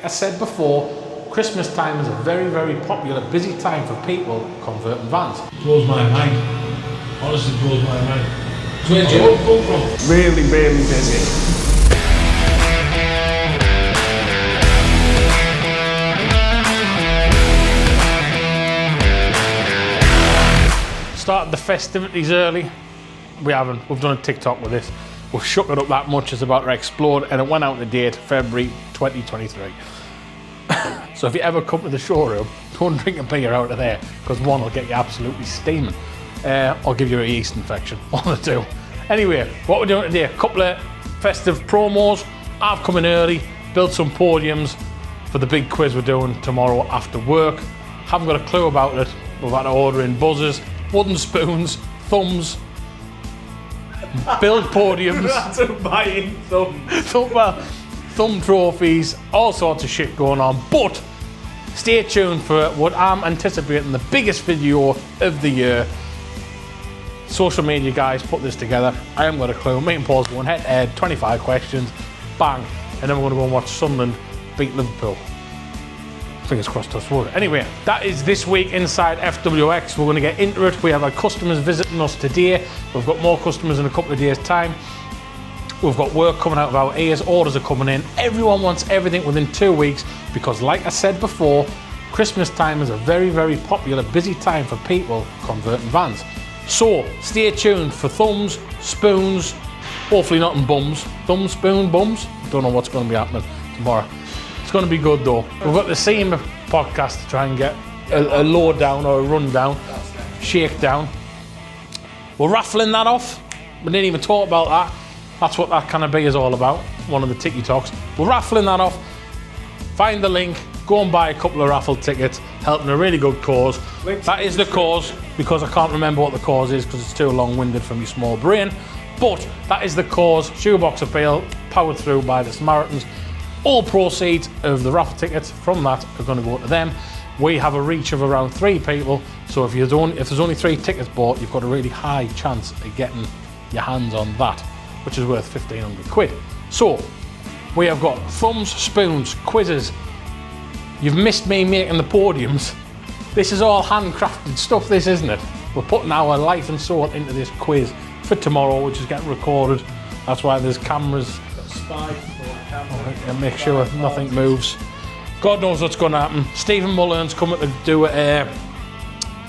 I said before, Christmas time is a very, very popular, busy time for people converting vans. Blows my mind. Honestly, blows my mind. So where'd you come from? Really, really busy. Started the festivities early. We haven't. We've done a TikTok with this. We've shook it up that much. It's about to explode, and it went out the date February 2023. So if you ever come to the showroom, don't drink a beer out of there, because one will get you absolutely steaming, or give you a yeast infection. One of the two. Anyway, what we're doing today, a couple of festive promos. I've come in early, built some podiums for the big quiz we're doing tomorrow after work. Haven't got a clue about it. We've had to order in buzzers, wooden spoons, thumbs, build podiums. That's a buying thumb. Thumb trophies, all sorts of shit going on. But stay tuned for what I'm anticipating the biggest video of the year. Social media guys put this together. I haven't got a clue. Me and Paul's going head to head, 25 questions, bang, and then we're going to go and watch Sunderland beat Liverpool. Fingers crossed, touch wood. Anyway, that is this week inside FWX. We're going to get into it. We have our customers visiting us today. We've got more customers in a couple of days' time. We've got work coming out of our ears. Orders are coming in. Everyone wants everything within 2 weeks because, like I said before, Christmas time is a very, very popular, busy time for people converting vans. So stay tuned for thumbs, spoons, hopefully not in bums. Thumb, spoon, bums. Don't know what's going to be happening tomorrow. It's going to be good though. We've got the same podcast to try and get a lowdown or a rundown, shakedown. We're raffling that off. We didn't even talk about that. That's what that kind of be is all about. One of the TikToks. We're raffling that off. Find the link. Go and buy a couple of raffle tickets. Helping a really good cause. That is the cause, because I can't remember what the cause is because it's too long-winded from your small brain. But that is the cause. Shoebox Appeal, powered through by the Samaritans. All proceeds of the raffle tickets from that are going to go to them. We have a reach of around 3 people, so if there's only 3 tickets bought, you've got a really high chance of getting your hands on that, which is worth 1,500 quid. So we have got thumbs, spoons, quizzes. You've missed me making the podiums. This is all handcrafted stuff, this, isn't it? We're putting our life and soul into this quiz for tomorrow, which is getting recorded. That's why there's cameras. And make sure nothing moves. God knows what's going to happen. Stephen Mullen's coming to do it.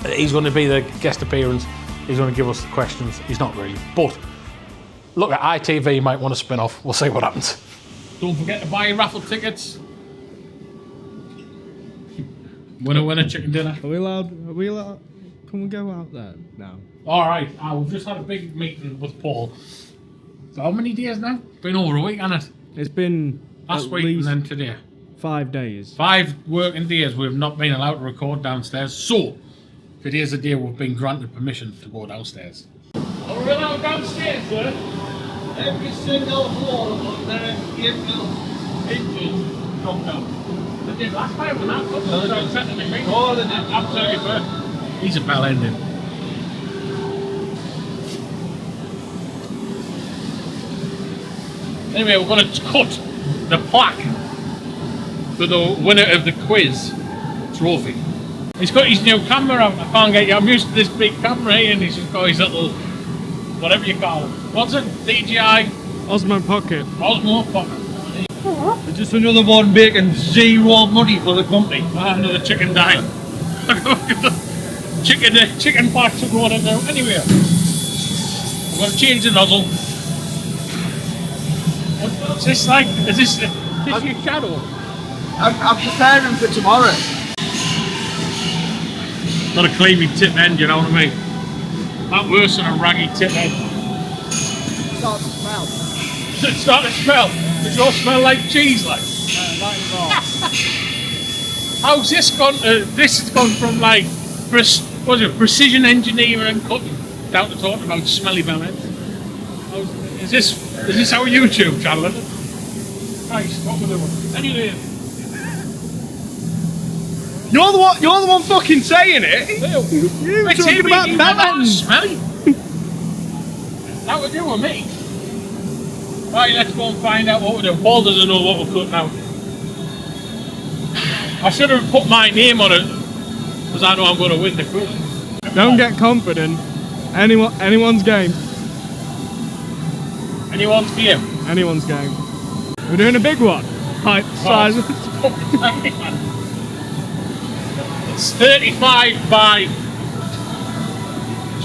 He's going to be the guest appearance. He's going to give us the questions. He's not really, but look at ITV might want to spin off. We'll see what happens. Don't forget to buy your raffle tickets. Winner, chicken dinner. Are we allowed? Can we go out there now? All right. We've just had a big meeting with Paul. So how many days now? Been over a week, hasn't it? It's been last week and then today. 5 days. 5 working days we've not been allowed to record downstairs. So today's the day we've been granted permission to go downstairs. Are we allowed downstairs, sir? Every single floor up there, 8 inches dropped down. They did last time when that cut. Oh, they did. Absolutely perfect. He's a bell ending. Anyway, we're going to cut the plaque for the winner of the quiz trophy. He's got his new camera out. I can't get you. I'm used to this big camera here, and he's just got his little, whatever you call it. What's it? DJI Osmo Pocket. Osmo Pocket. Just another one making zero money for the company. Another chicken dime. chicken parts are going in there. Anyway, we're going to change the nozzle. What's this like? Is this your shadow? I'm preparing for tomorrow. Not a creamy tip end, you know what I mean? Not worse than a raggy tip end. Starts to smell. Does it start to smell? Does it all smell like cheese, like? How's this gone? This has gone from like precision engineering and cutting down to talking about smelly bell ends. Is this our YouTube channel? Is it? Nice. What we're doing? Anyway. You're the one fucking saying it. You were talking about bell ends. Smelly. That would do with me. Right, let's go and find out what we're doing. Paul doesn't know what we're cutting out. I should have put my name on it, because I know I'm going to win the quiz. Don't get confident. Anyone's game. Anyone's game? Anyone's game. We're doing a big one. Height, size. It's 35 by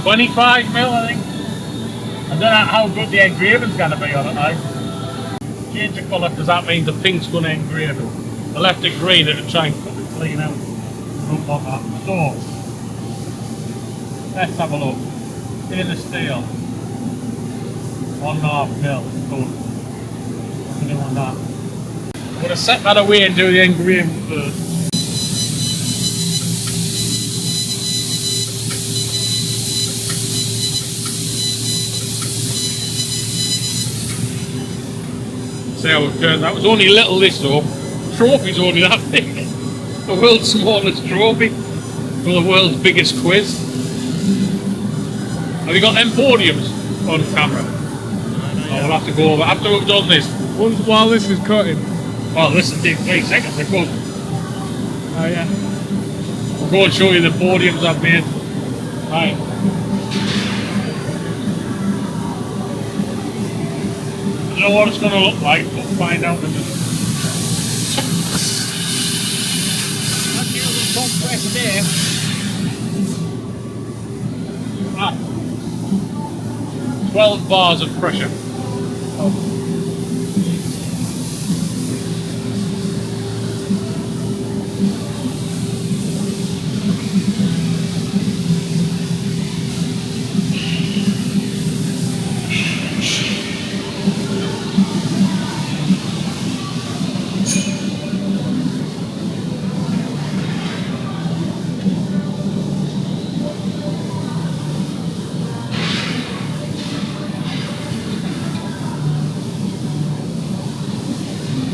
25 mil, I think. I don't know how good the engraving's going to be on it now. Change the colour because that means the pink's going to engrave it. I left it green to try and cut it clean out. Look like that. So, let's have a look. Stainless steel. 1.5 mil. Good. What can I do on that? I'm going to set that away and do the engraving first. See how it turns out. It was only little this though. Trophy's only that big. The world's smallest trophy for the world's biggest quiz. Have you got them podiums on camera? Oh, we'll have to go over after we've done this. While this is cutting. Well, this will take 3 seconds to cut. Oh yeah. I'll go and show you the podiums I've made. Right. I don't know what it's going to look like, but we'll find out in a minute. That's the other compressed there. Right. 12 bars of pressure.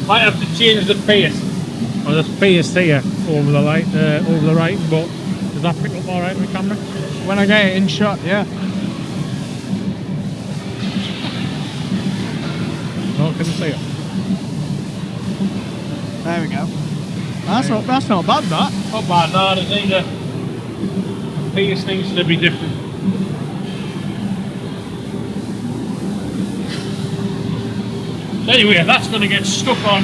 Might have to change the pace. Or the pace here over the light, over the right. But does that pick up all right on the camera? When I get it in shot, yeah. No, can you see it? There we go. That's not bad, that. Not bad. No, there's either pace needs to be different. Anyway, that's going to get stuck on.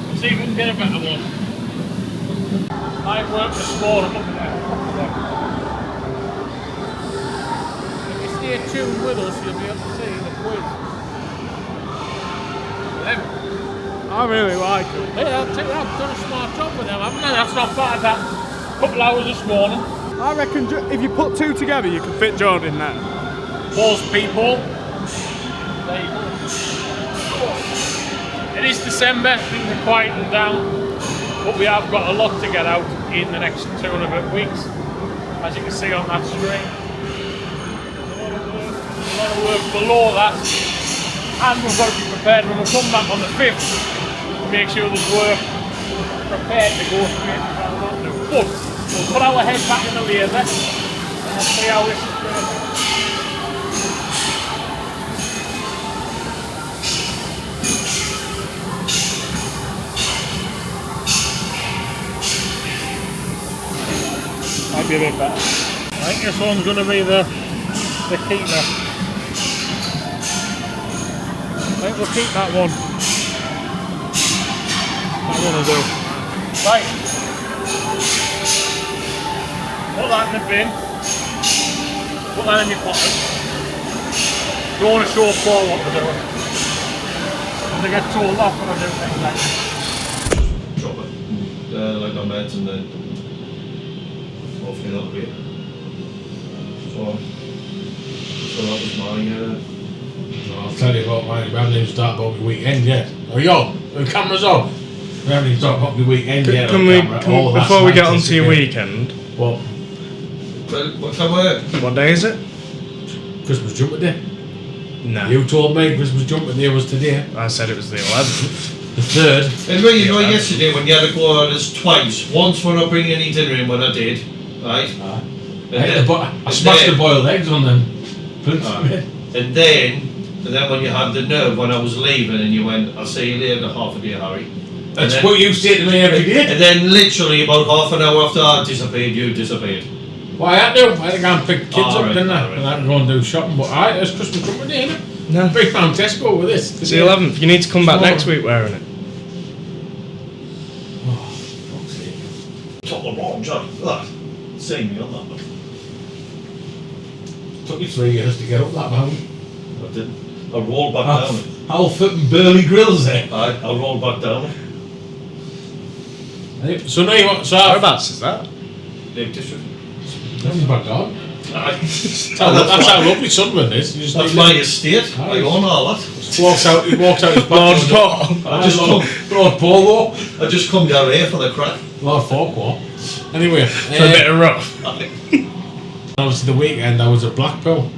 Let's see if we can get a better one. I worked this morning, look at that. If you stay tuned with us, you'll be able to see the quiz. I really like it. Hey, I've done a smart job with them, haven't I? That's not bad, that. Couple hours this morning. I reckon if you put 2 together, you can fit Jordan in there. Pause, people. There you go. It is December, things are quieting down, but we have got a lot to get out in the next 2 and a bit weeks, as you can see on that screen. A lot of work below that, and we've got to be prepared when we come back on the 5th to make sure there's work prepared to go straight to Valentine. But we'll put our head back in the laser and see how this is going. Might be a bit better. I think this one's going to be the keeper. I think we'll keep that one. That one will do. Right. Put that in the bin. Put that in your pocket. Don't want to show Paul what we're doing. And they get told off when I do things like that. Drop it. Like on beds and then hopefully not great. So that was my I'll tell you about mine. We haven't even started about the weekend yet. Oh, yo, the camera's off. We haven't even started about the weekend yet. Before we get onto your weekend, What? what time was it? what day is it? Christmas jumping day. No. You told me Christmas jumping day was today. I said it was the 11th. The 3rd. And when you know yesterday when you had to go on this twice. Once for not bringing any dinner in when I did, right? I smashed the boiled eggs on them. And then when you had the nerve when I was leaving and you went, I'll see you later, half a day, Harry. That's what you say to me every day. And then literally about half an hour after I disappeared, you disappeared. Well, I had to. I had to go and pick the kids up, Alright, didn't I? alright. And I had to go and do shopping. But alright, it's Christmas company, innit? No. Big man Tesco with this. It's the 11th. You need to come back Tomorrow. next week wearing it. Top of the wrong job. Look, see me on that one. Took you 3 years to get up that mountain. I did. I rolled back down. How fucking burly grills there. I rolled back down. So now you want so Whereabouts is that? Lake District. That's back down. Aye. That's how lovely Sunderland is. You just That's leave my it. estate. I own all that. He walks out his Lord back. Paul. I just Lord come, Lord Polo. I just come down here for the crack. Lord Farquhar. Anyway, It's a bit of rough. obviously the weekend I was at Blackpool.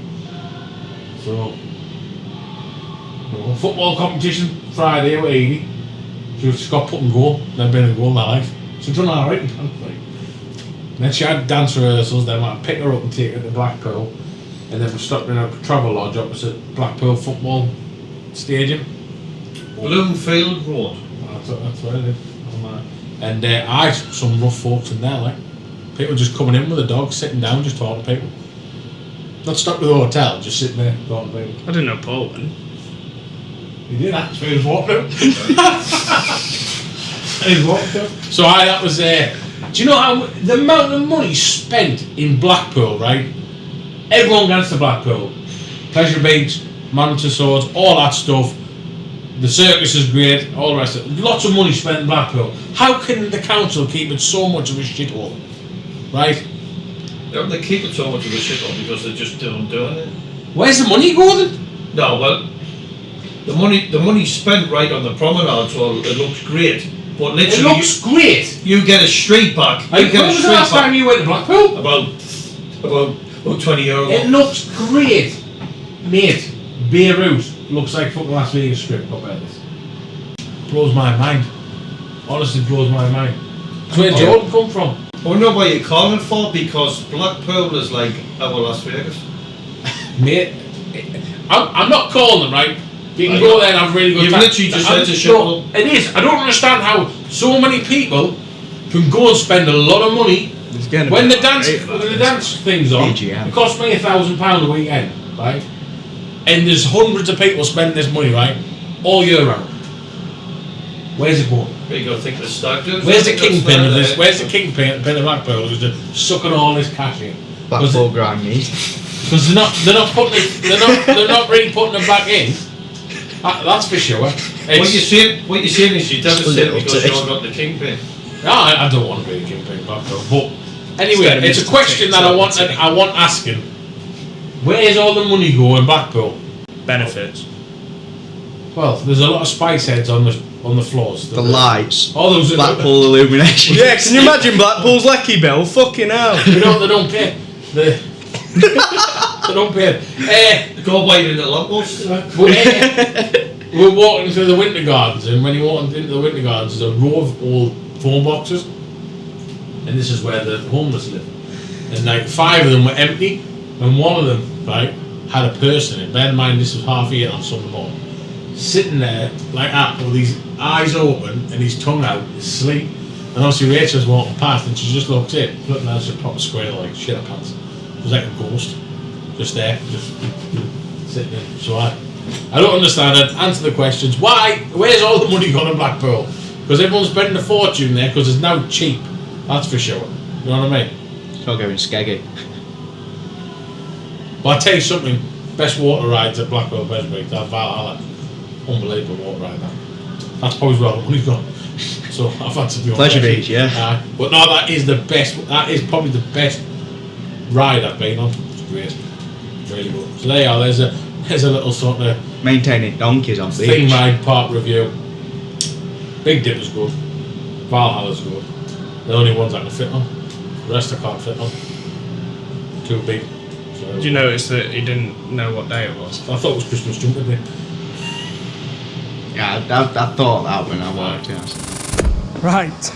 So football competition Friday with Edie. She's got put and go, never been in goal in her life. She's done alright in dance, like. Then she had dance rehearsals, then I pick her up and take her to Blackpool, and then we stopped in a travel lodge opposite Blackpool football stadium. Bloomfield Road. That's what it is. And I some rough folks in there, like people just coming in with a dog, sitting down, just talking to people. Not stopped at the hotel, just sitting there talking to people. I didn't know Paul went. He did actually. He was walking out. He was walking out. So that was. Do you know how the amount of money spent in Blackpool? Right, everyone gets to Blackpool, Pleasure Beach, Monitor Swords, all that stuff. The circus is great, all the rest of it. Lots of money spent in Blackpool. How can the council keep it so much of a shithole? Right? They keep it so much of a shithole because they just don't do it. Where's the money going? No, well, the money spent right on the promenade, so it looks great. But It literally, looks great. you get a street back. When was the last time you went to Blackpool? About 20 years ago. It looks great, mate. Beirut looks like fucking Las Vegas Strip compared to this. Blows my mind. Honestly, blows my mind. That's where Jordan come from. I wonder why you're calling for, because Blackpool is like our Las Vegas. Mate, I'm not calling them, right? You can go there and have really good You've time. literally just said to shit No, it is. I don't understand how so many people can go and spend a lot of money when the dance thing's on. BGM. It costs me £1,000 a weekend, right? And there's hundreds of people spending this money, right, all year round. Where's it going? You got to think the stag do. Where's the kingpin of this? Where's the kingpin of Blackpool who's just sucking all this cash in? Blackpool grind meat. Because they're not putting it, they're not really putting them back in. That's for sure. What you're saying is you're devastated because you're not the kingpin. No, I don't want to be a kingpin Blackpool. But anyway, it's a question that I want asking. Where's all the money going Blackpool? Benefits. Well, there's a lot of spice heads on the floors. The lights. All those Blackpool illumination. Yeah, can you imagine Blackpool's Lecky bill? Fucking hell. They don't pay. They don't pay. Go wide in the lamppost. We're walking through the Winter Gardens, and when you walk into the Winter Gardens, there's a row of old phone boxes, and this is where the homeless live. And like 5 of them were empty, and one of them, right, had a person in it. Bear in mind, this was 8:30 on Sunday morning, sitting there like that with his eyes open and his tongue out, asleep. And obviously Rachel's walking past, and she just looks in, looking at us a proper square like shit her pants. It was like a ghost, just there, just sitting there. So I don't understand it. Answer the questions. Why? Where's all the money gone in Blackpool? Because everyone's spending a fortune there because it's now cheap. That's for sure. You know what I mean? It's not going skeggy. But I tell you something. Best water rides at Blackpool Besbury. That Valhalla. Unbelievable water ride. That's probably where all the money's gone. So I've had to be on Pleasure Beach, yeah. But no, that is the best. That is probably the best ride I've been on. It's great. Really good. So there you are. There's a little sort of Maintaining donkeys on theme beach. ride park review. Big Dipper's good. Valhalla's good. The only ones I can fit on. The rest I can't fit on. Too big. So Did you notice that he didn't know what day it was? I thought it was Christmas Jumping Day. Yeah, I thought that when I walked in. Right.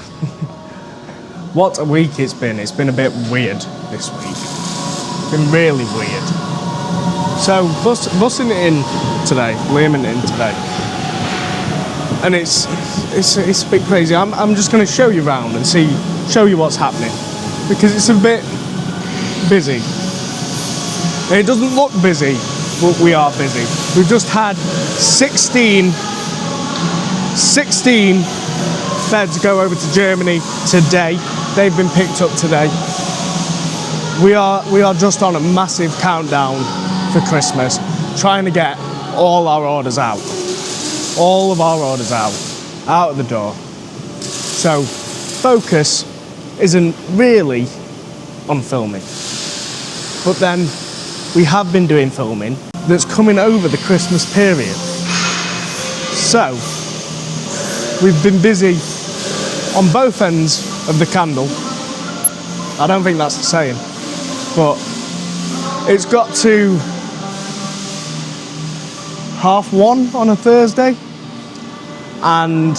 What a week it's been. It's been a bit weird this week. It's been really weird. So, bussing it in today, Liam it in today. and it's a bit crazy. I'm just going to show you around and show you what's happening, because it's a bit busy. And it doesn't look busy, but we are busy. We've just had 16 beds go over to Germany today. They've been picked up today. We are just on a massive countdown for Christmas, trying to get all our orders out. All of our orders out of the door. So focus isn't really on filming. But then we have been doing filming that's coming over the Christmas period. So we've been busy on both ends of the candle. I don't think that's the saying, but it's got to 1:30 on a Thursday, and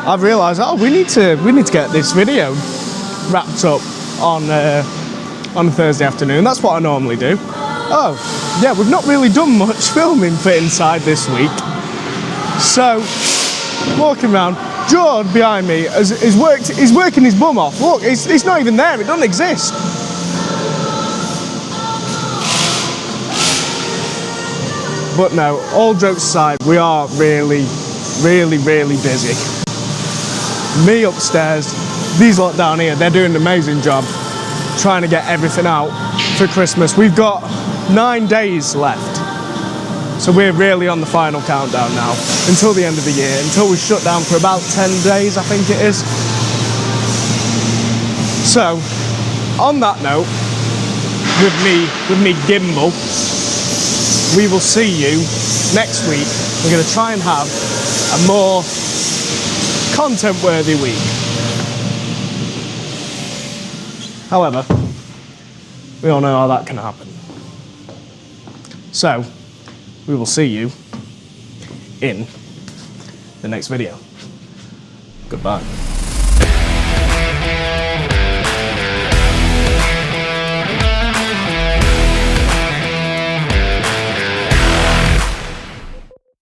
I've realised, oh, we need to get this video wrapped up on a Thursday afternoon. That's what I normally do. Oh, yeah, we've not really done much filming for inside this week. So, walking around, George behind me he's working his bum off. Look, it's not even there, it doesn't exist. But no, all jokes aside, we are really, really, really busy. Me upstairs, these lot down here, they're doing an amazing job trying to get everything out for Christmas. We've got 9 days left. So we're really on the final countdown now, until the end of the year, until we shut down for about 10 days, I think it is. So, on that note, with me gimbal, we will see you next week. We're going to try and have a more content-worthy week. However, we all know how that can happen. So, we will see you in the next video. Goodbye.